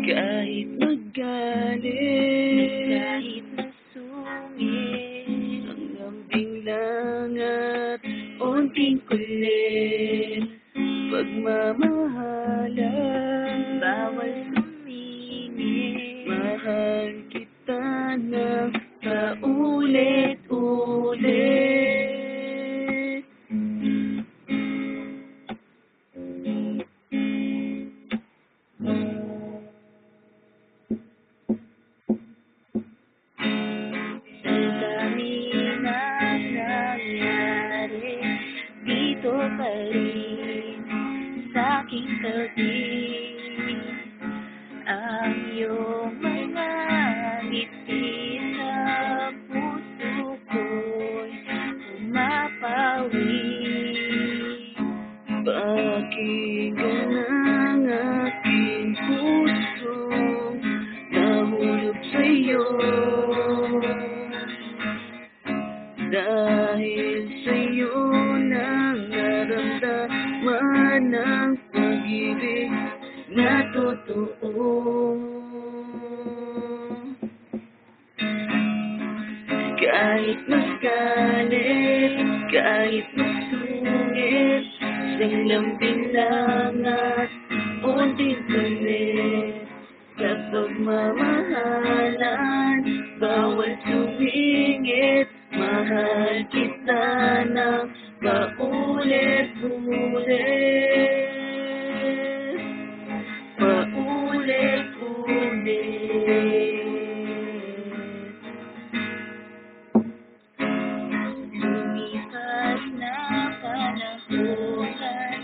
Kahit magalit, kahit masungit, ang lambing lang at unting kulit, pagmamahalan, bawal sumingit, mahal kita ng paulit-ulit. Dito pa rin sa aking tabi, ang iyong mga ngiti sa puso ko'y pumapawi. Pakinggan ang aking pusong nahulog sa'yo, dahil sa'yo naramdaman ng pag-ibig na totoo. Kahit magalit, kahit masungit, isang lambing lang at unting kulit, sa pagmamahalan, bawal sumingit, mahal kita ng paulit-ulit, paulit-ulit. Lumipas na panahon at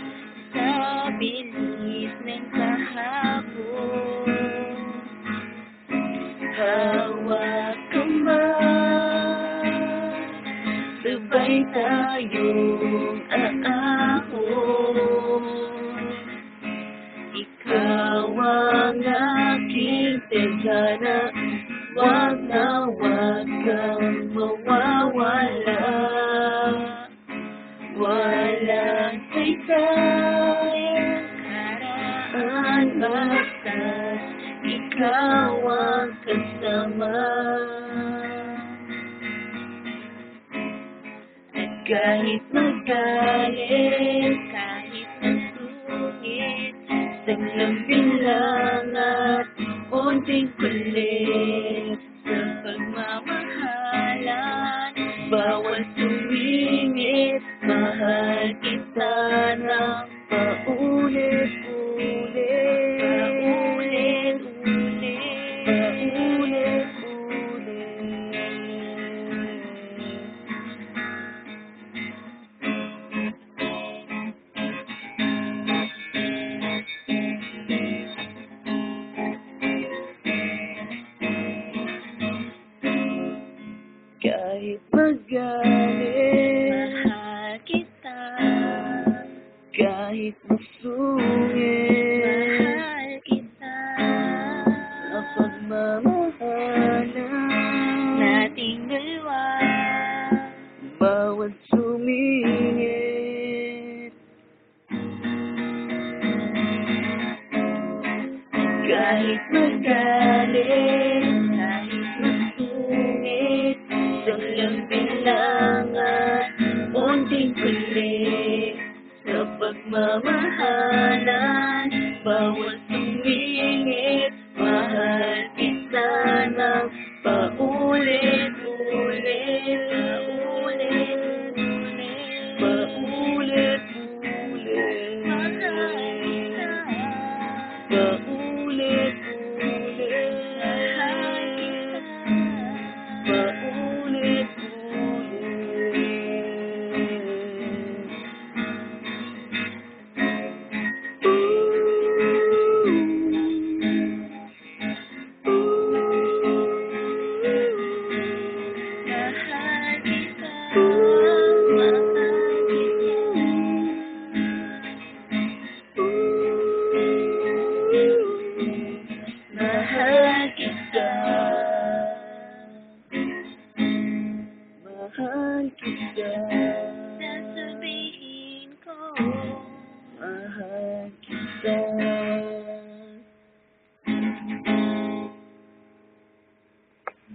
sa bilis ng kahapon, hawak kamay, sabay tayong aahon. Ikaw ang aking tadhana, wag na wag kang mawawala. Walang saysay, karaan basta ikaw ang kasama. At kahit magalit, kahit masungit, isang lambing lang at unting kulit, sa pagmamahalan, bawal sumingit, mahal kita ng paulit-ulit, paulit-ulit, paulit-ulit. Kahit magalit, mahal kita. Kahit masungit, mahal kita. Ang pagmamahalan nating dalawa, bawat sumingit. Kahit magalit, kahit masungit, isang lambing lang at unting kulit, sa pagmamahalan, bawal sumingit, mahal kita ng paulit-ulit, paulit-ulit, paulit-ulit, mahal kita, paulit-ulit, mahal kita, paulit-ulit. mahal kita. Sasabihin ko, Mahal kita.